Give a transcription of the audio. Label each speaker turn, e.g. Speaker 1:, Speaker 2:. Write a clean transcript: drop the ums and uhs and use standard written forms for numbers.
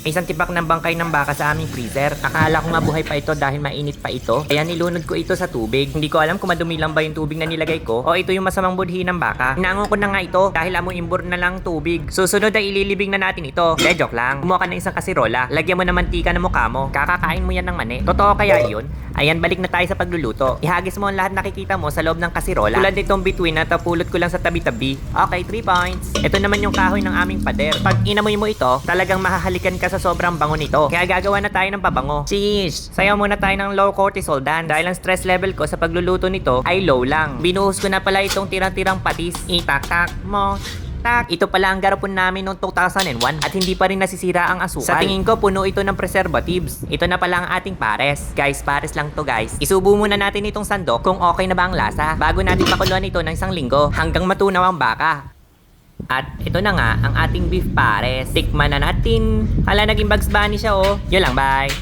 Speaker 1: Isang tipak ng bangkay ng baka sa aming freezer. Akala ko nga buhay pa ito dahil mainit pa ito. Kaya nilunod ko ito sa tubig. Hindi ko alam kung madumi lang ba yung tubig na nilagay ko o ito yung masamang budhi ng baka. Inaangon ko na nga ito dahil amoy imbor na lang tubig. Susunod ay ililibing na natin ito. Hindi, joke lang. Kumuha ka ng isang kasirola. Lagyan mo ng mantika ng mukha mo. Kakakain mo yan ng mani. Totoo kaya yun? Ayan, balik na tayo sa pagluluto. Ihagis mo ang lahat nakikita mo sa loob ng kasirola. Tulad nitong between na tapulot ko lang sa tabi-tabi. Okay, 3 points. Ito naman yung kahoy ng aming pader. Pag inamoy mo ito, talagang mahahalikan ka sa sobrang bango nito. Kaya gagawa na tayo ng pabango. Sheesh! Sayaw muna tayo ng low cortisol dance. Dahil ang stress level ko sa pagluluto nito ay low lang. Binuhos ko na pala itong tirang-tirang patis. Itak-tak mo. Tak, ito pala ang garapon namin noong 2001 at hindi pa rin nasisira ang asukal. Sa tingin ko, puno ito ng preservatives. Ito na pala ang ating pares. Guys, pares lang to guys. Isubo muna natin itong sandok kung okay na ba ang lasa bago natin pakuluan ito ng 1 linggo hanggang matunaw ang baka. At ito na nga ang ating beef pares. Tikman na natin. Hala, naging Bugs Bunny siya oh. Yun lang, bye!